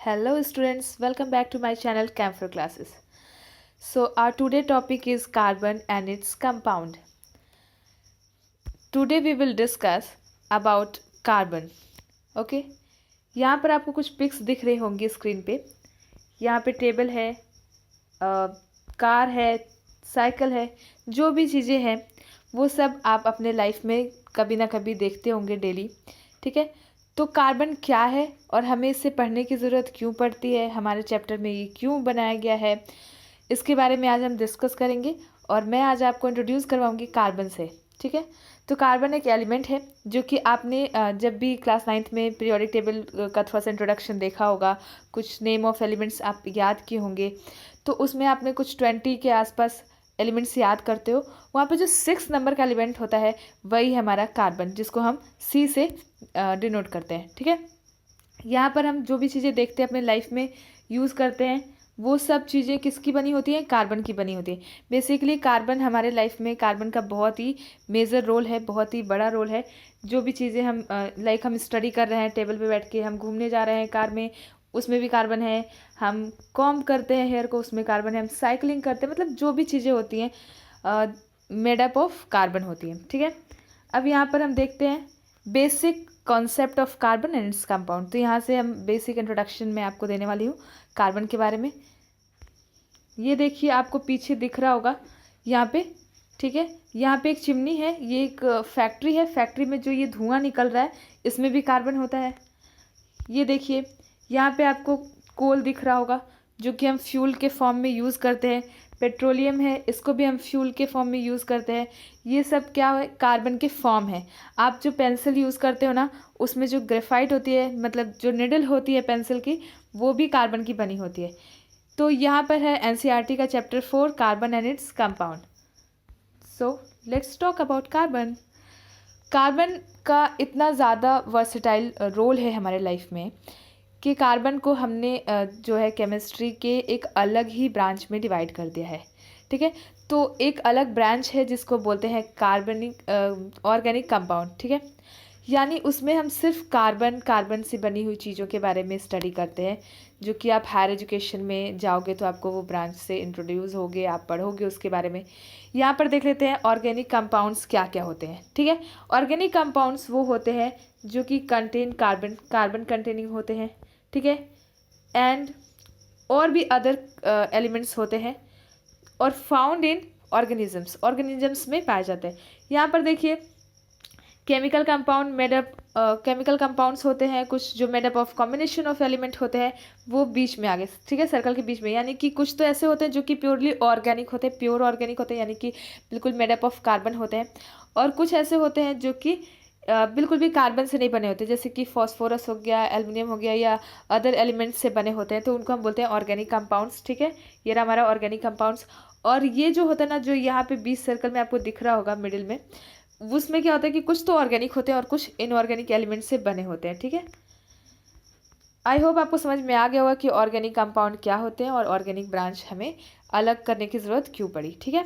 Hello students, welcome back to my channel Camphor Classes. So our today topic is carbon and its compound. Today we will discuss about carbon. Okay? यहाँ पर आपको कुछ pics दिख रहे होंगे screen पे. यहाँ पे टेबल है, कार है, साइकिल है, जो भी चीज़ें हैं वो सब आप अपने लाइफ में कभी ना कभी देखते होंगे डेली. ठीक है. तो कार्बन क्या है और हमें इससे पढ़ने की ज़रूरत क्यों पड़ती है, हमारे चैप्टर में ये क्यों बनाया गया है, इसके बारे में आज हम डिस्कस करेंगे. और मैं आज आपको इंट्रोड्यूस करवाऊंगी कार्बन से. ठीक है. तो कार्बन एक एलिमेंट है जो कि आपने जब भी क्लास 9th में पीरियोडिक टेबल का थोड़ा सा इंट्रोडक्शन देखा होगा, कुछ नेम ऑफ एलिमेंट्स आप याद किए होंगे, तो उसमें आपने कुछ 20 के आसपास एलिमेंट्स याद करते हो. वहाँ पे जो 6 नंबर का एलिमेंट होता है वही हमारा कार्बन, जिसको हम सी से डिनोट करते हैं. ठीक है. यहाँ पर हम जो भी चीज़ें देखते हैं अपने लाइफ में यूज़ करते हैं वो सब चीज़ें किसकी बनी होती हैं, कार्बन की बनी होती है. बेसिकली कार्बन हमारे लाइफ में, कार्बन का बहुत ही मेजर रोल है, बहुत ही बड़ा रोल है. जो भी चीज़ें हम लाइक हम स्टडी कर रहे हैं टेबल पे बैठ के, हम घूमने जा रहे हैं कार में, उसमें भी कार्बन है. हम कॉम्ब करते हैं हेयर को, उसमें कार्बन है. हम साइकिलिंग करते हैं, मतलब जो भी चीज़ें होती हैं मेड अप ऑफ कार्बन होती हैं. ठीक है. अब यहाँ पर हम देखते हैं basic concept of carbon and its compound. तो यहाँ से हम बेसिक इंट्रोडक्शन में आपको देने वाली हूँ कार्बन के बारे में. ये देखिए आपको पीछे दिख रहा होगा यहाँ पे. ठीक है. यहाँ पे एक चिमनी है, ये एक फैक्ट्री है. फैक्ट्री में जो ये धुआं निकल रहा है इसमें भी कार्बन होता है. ये देखिए यहाँ पे आपको कोल दिख रहा होगा जो कि हम फ्यूल के फॉर्म में यूज़ करते हैं. पेट्रोलियम है, इसको भी हम फ्यूल के फॉर्म में यूज़ करते हैं. ये सब क्या है, कार्बन के फॉर्म है. आप जो पेंसिल यूज़ करते हो ना, उसमें जो ग्रेफाइट होती है, मतलब जो निडल होती है पेंसिल की, वो भी कार्बन की बनी होती है. तो यहाँ पर है एनसीईआरटी का chapter 4 carbon and its compound. So let's talk about carbon. Carbon का इतना ज़्यादा वर्सेटाइल रोल है हमारे लाइफ में कि कार्बन को हमने जो है केमिस्ट्री के एक अलग ही ब्रांच में डिवाइड कर दिया है. ठीक है. तो एक अलग ब्रांच है जिसको बोलते हैं कार्बनिक ऑर्गेनिक कंपाउंड. ठीक है. यानी उसमें हम सिर्फ कार्बन से बनी हुई चीज़ों के बारे में स्टडी करते हैं, जो कि आप हायर एजुकेशन में जाओगे तो आपको वो ब्रांच से इंट्रोड्यूस होगे, आप पढ़ोगे उसके बारे में. यहाँ पर देख लेते हैं ऑर्गेनिक कंपाउंड्स क्या क्या होते हैं. ठीक है. ऑर्गेनिक कंपाउंड्स वो होते हैं जो कि कंटेन कार्बन कंटेनिंग होते हैं. ठीक है. एंड और भी अदर एलिमेंट्स होते हैं और फाउंड इन ऑर्गेनिजम्स में पाए जाते हैं. यहाँ पर देखिए केमिकल कंपाउंड्स होते हैं कुछ जो made up of combination of element होते हैं, वो बीच में आगे. ठीक है. सर्कल के बीच में. यानी कि कुछ तो ऐसे होते हैं जो कि प्योरली ऑर्गेनिक होते हैं, प्योर ऑर्गेनिक होते हैं, यानी कि बिल्कुल मेडअप ऑफ कार्बन होते हैं. और कुछ ऐसे होते हैं जो कि बिल्कुल भी कार्बन से नहीं बने होते, जैसे कि फॉस्फोरस हो गया, एल्युमिनियम हो गया, या अदर एलिमेंट्स से बने होते हैं, तो उनको हम बोलते हैं ऑर्गेनिक कंपाउंड्स. ठीक है. ये रहा हमारा ऑर्गेनिक कंपाउंड्स. और ये जो होता है ना, जो यहाँ पे 20 सर्कल में आपको दिख रहा होगा मिडिल में, उसमें क्या होता है कि कुछ तो ऑर्गेनिक होते हैं और कुछ इनऑर्गेनिक एलिमेंट से बने होते हैं. ठीक है. आई होप आपको समझ में आ गया होगा कि ऑर्गेनिक कंपाउंड क्या होते हैं और ऑर्गेनिक ब्रांच हमें अलग करने की ज़रूरत क्यों पड़ी. ठीक है.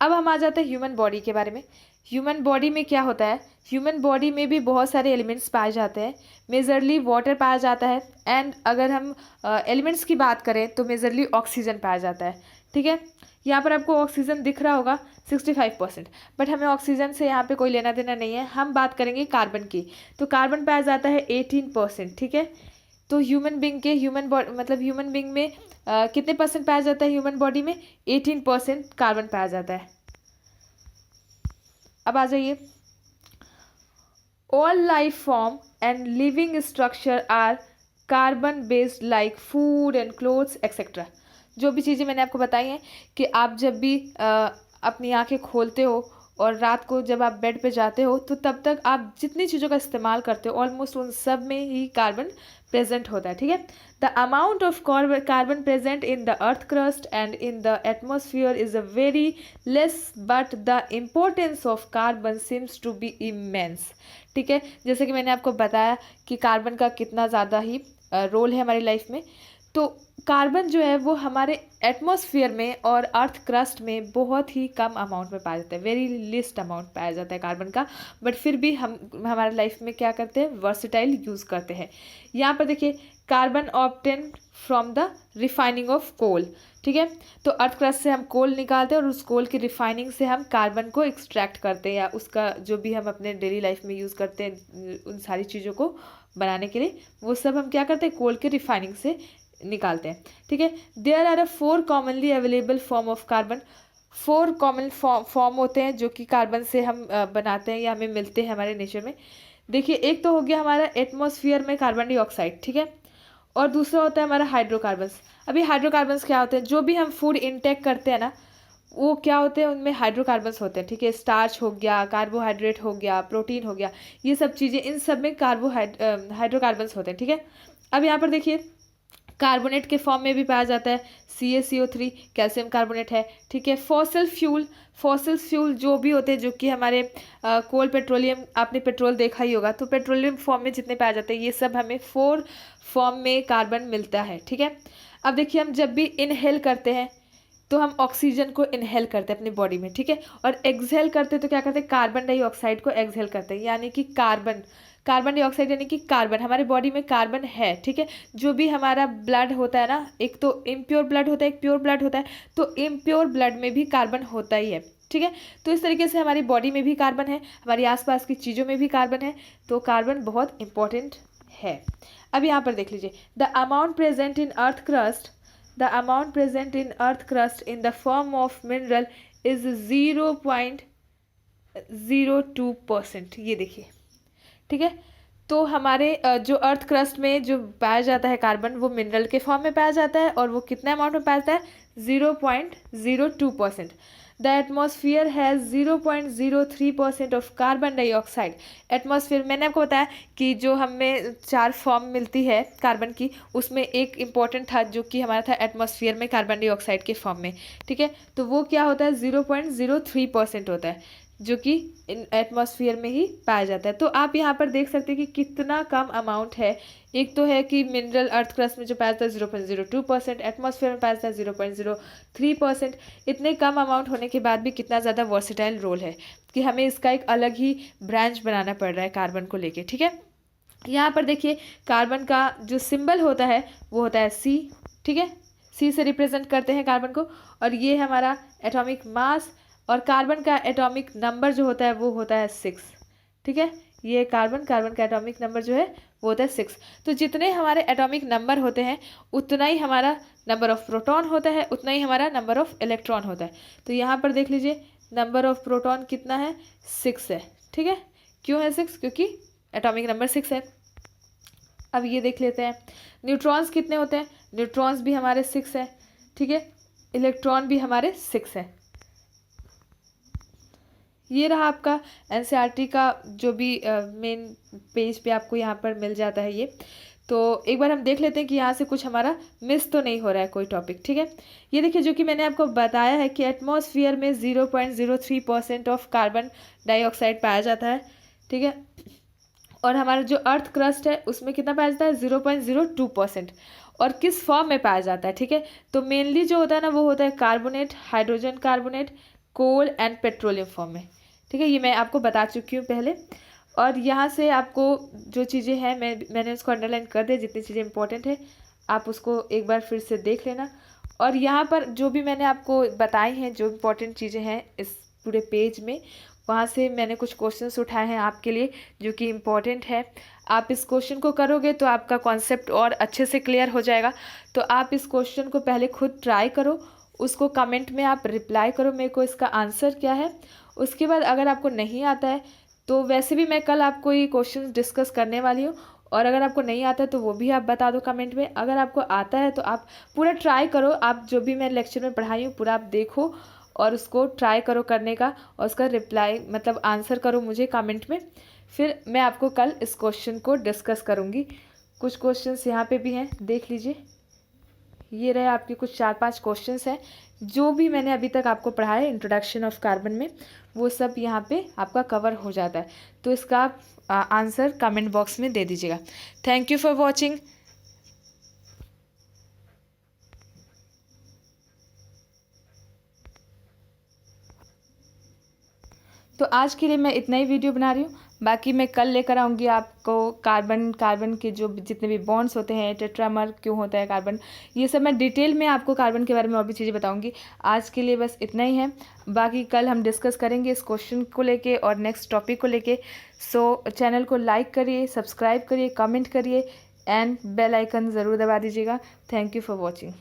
अब हम आ जाते हैं ह्यूमन बॉडी के बारे में. ह्यूमन बॉडी में क्या होता है, ह्यूमन बॉडी में भी बहुत सारे एलिमेंट्स पाए जाते हैं. मेजरली वाटर पाया जाता है. एंड अगर हम एलिमेंट्स की बात करें तो मेजरली ऑक्सीजन पाया जाता है. ठीक है. यहाँ पर आपको ऑक्सीजन दिख रहा होगा 65%, बट हमें ऑक्सीजन से यहाँ पे कोई लेना देना नहीं है. हम बात करेंगे कार्बन की. तो कार्बन पाया जाता है 18%. ठीक है. तो ह्यूमन बींग में कितने परसेंट पाया जाता है, ह्यूमन बॉडी में 18% कार्बन पाया जाता है. अब आ जाइए. All life form and living structure are carbon based like food and clothes etcetera. जो भी चीज़ें मैंने आपको बताई हैं कि आप जब भी अपनी आंखें खोलते हो और रात को जब आप बेड पे जाते हो, तो तब तक आप जितनी चीज़ों का इस्तेमाल करते हो ऑलमोस्ट उन सब में ही कार्बन प्रेजेंट होता है. ठीक है. The amount of carbon present in the earth crust and in the atmosphere is a very less, but the importance of carbon seems to be immense. ठीक है. जैसे कि मैंने आपको बताया कि कार्बन का कितना ज़्यादा ही रोल है हमारी लाइफ में. तो कार्बन जो है वो हमारे एटमॉस्फेयर में और अर्थ क्रस्ट में बहुत ही कम अमाउंट में पाया जाता है, वेरी लिस्ट अमाउंट पाया जाता है कार्बन का. बट फिर भी हम हमारे लाइफ में क्या करते हैं, वर्सेटाइल यूज़ करते हैं. यहाँ पर देखिए carbon obtained from the refining of coal, ठीक है। तो अर्थ क्रस्ट से हम कोल निकालते हैं और उस कोल की रिफाइनिंग से हम कार्बन को एक्सट्रैक्ट करते हैं, या उसका जो भी हम अपने डेली लाइफ में यूज़ करते हैं उन सारी चीज़ों को बनाने के लिए, वो सब हम क्या करते हैं, कोल के रिफाइनिंग से निकालते हैं, ठीक है। There are 4 commonly available form of carbon. 4 common form होते हैं जो कि कार्बन से हम बनाते हैं या हमें मिलते हैं हमारे नेचर में। देखिए, एक तो हो गया हमारा एटमॉस्फेयर में कार्बन डाइऑक्साइड, ठीक है, और दूसरा होता है हमारा हाइड्रोकार्बन्स। अभी हाइड्रोकार्बन्स क्या होते हैं, जो भी हम फूड इनटेक करते हैं ना, वो क्या होते हैं, उनमें हाइड्रोकार्बन्स होते हैं, ठीक है। स्टार्च हो गया, कार्बोहाइड्रेट हो गया, प्रोटीन हो गया, ये सब चीज़ें, इन सब में हाइड्रोकार्बन्स होते हैं, ठीक है। अब यहाँ पर देखिए, कार्बोनेट के फॉर्म में भी पाया जाता है, CaCO3 कैल्शियम कार्बोनेट है, ठीक है। फॉसिल फ्यूल जो भी होते हैं, जो कि हमारे कोल, पेट्रोलियम, आपने पेट्रोल देखा ही होगा, तो पेट्रोलियम फॉर्म में जितने पाए जाते हैं, ये सब हमें 4 फॉर्म में कार्बन मिलता है, ठीक है। अब देखिए, हम जब भी इनहेल करते हैं तो हम ऑक्सीजन को इनहेल करते हैं अपनी बॉडी में, ठीक है, और एक्सहेल करते हैं तो क्या करते हैं, कार्बन डाइऑक्साइड को एक्सहेल करते हैं, यानी कि कार्बन डाइऑक्साइड यानी कि कार्बन, हमारे बॉडी में कार्बन है, ठीक है। जो भी हमारा ब्लड होता है ना, एक तो इम्प्योर ब्लड होता है, एक प्योर ब्लड होता है, तो इम्प्योर ब्लड में भी कार्बन होता ही है, ठीक है। तो इस तरीके से हमारी बॉडी में भी कार्बन है, हमारी आसपास की चीज़ों में भी कार्बन है, तो कार्बन बहुत इंपॉर्टेंट है। अब यहाँ पर देख लीजिए, the amount present in earth crust in the form of mineral is 0.02%, ये देखिए, ठीक है। तो हमारे जो अर्थ क्रस्ट में जो पाया जाता है कार्बन, वो मिनरल के फॉर्म में पाया जाता है, और वो कितने अमाउंट में पाया जाता है, 0.02%। The atmosphere has 0.03% of carbon dioxide. Atmosphere, मैंने आपको बताया कि जो हमें 4 फॉर्म मिलती है कार्बन की, उसमें एक इम्पॉर्टेंट था जो कि हमारा था एटमॉस्फेयर में कार्बन डाइऑक्साइड के फॉर्म में, ठीक है। तो वो क्या होता है, 0.03% होता है, जो कि एटमॉस्फेयर में ही पाया जाता है। तो आप यहाँ पर देख सकते हैं कि कितना कम अमाउंट है। एक तो है कि मिनरल अर्थ क्रस्ट में जो पाया जाता है 0.02%, एटमॉस्फेयर में पाया जाता है 0.03%। इतने कम अमाउंट होने के बाद भी कितना ज़्यादा वर्सेटाइल रोल है कि हमें इसका एक अलग ही ब्रांच बनाना पड़ रहा है कार्बन को लेके, ठीक है। यहाँ पर देखिए, कार्बन का जो सिंबल होता है वो होता है C, ठीक है। C से रिप्रेजेंट करते हैं कार्बन को, और ये है हमारा एटॉमिक मास, और कार्बन का एटॉमिक नंबर जो होता है वो होता है 6, ठीक है। ये कार्बन का एटॉमिक नंबर जो है वो होता है 6। तो जितने हमारे एटॉमिक नंबर होते हैं, उतना ही हमारा नंबर ऑफ प्रोटॉन होता है, उतना ही हमारा नंबर ऑफ इलेक्ट्रॉन होता है। तो यहाँ पर देख लीजिए, नंबर ऑफ प्रोटॉन कितना है, 6 है, ठीक है। क्यों है 6, क्योंकि एटॉमिक नंबर 6 है। अब ये देख लेते हैं, न्यूट्रॉन्स कितने होते हैं, न्यूट्रॉन्स भी हमारे 6 है, ठीक है। इलेक्ट्रॉन भी हमारे 6 है। ये रहा आपका NCERT का जो भी मेन पेज पे आपको यहाँ पर मिल जाता है ये। तो एक बार हम देख लेते हैं कि यहाँ से कुछ हमारा मिस तो नहीं हो रहा है कोई टॉपिक, ठीक है। ये देखिए, जो कि मैंने आपको बताया है कि एटमॉस्फेयर में 0.03% ऑफ कार्बन डाइऑक्साइड पाया जाता है, ठीक है। और हमारा जो अर्थ क्रस्ट है उसमें कितना पाया जाता है, 0.02%। और किस फॉर्म में पाया जाता है, ठीक है। तो मेनली जो होता है ना, वो होता है carbonate, hydrogen carbonate, coal and petroleum form में, ठीक है। ये मैं आपको बता चुकी हूँ पहले। और यहाँ से आपको जो चीज़ें हैं, मैंने उसको अंडरलाइन कर दिया, जितनी चीज़ें इंपॉर्टेंट है आप उसको एक बार फिर से देख लेना। और यहाँ पर जो भी मैंने आपको बताई हैं, जो इम्पोर्टेंट चीज़ें हैं इस पूरे पेज में, वहाँ से मैंने कुछ क्वेश्चंस उठाए हैं आपके लिए जो कि इम्पॉर्टेंट है। आप इस क्वेश्चन को करोगे तो आपका कॉन्सेप्ट और अच्छे से क्लियर हो जाएगा। तो आप इस क्वेश्चन को पहले खुद ट्राई करो, उसको कमेंट में आप रिप्लाई करो मेरे को इसका आंसर क्या है। उसके बाद अगर आपको नहीं आता है तो वैसे भी मैं कल आपको ये क्वेश्चन डिस्कस करने वाली हूँ, और अगर आपको नहीं आता है तो वो भी आप बता दो कमेंट में। अगर आपको आता है तो आप पूरा ट्राई करो, आप जो भी मैं लेक्चर में पढ़ाई हूँ पूरा आप देखो और उसको ट्राई करो करने का, और उसका रिप्लाई मतलब आंसर करो मुझे कमेंट में। फिर मैं आपको कल इस क्वेश्चन को डिस्कस करूँगी। कुछ क्वेश्चंस यहाँ पे भी हैं, देख लीजिए। ये रहे आपके कुछ 4-5 क्वेश्चंस हैं जो भी मैंने अभी तक आपको पढ़ाया है इंट्रोडक्शन ऑफ कार्बन में, वो सब यहाँ पे आपका कवर हो जाता है। तो इसका आप आंसर कमेंट बॉक्स में दे दीजिएगा। Thank you for watching. तो आज के लिए मैं इतना ही वीडियो बना रही हूँ। बाकी मैं कल लेकर आऊँगी आपको कार्बन के जो जितने भी बॉन्ड्स होते हैं, टेट्रामर क्यों होता है कार्बन, ये सब मैं डिटेल में आपको कार्बन के बारे में और भी चीज़ें बताऊँगी। आज के लिए बस इतना ही है, बाकी कल हम डिस्कस करेंगे इस क्वेश्चन को लेके और नेक्स्ट टॉपिक को लेके। सो चैनल को लाइक करिए, सब्सक्राइब करिए, कमेंट करिए एंड बेल आइकन ज़रूर दबा दीजिएगा। Thank you for watching.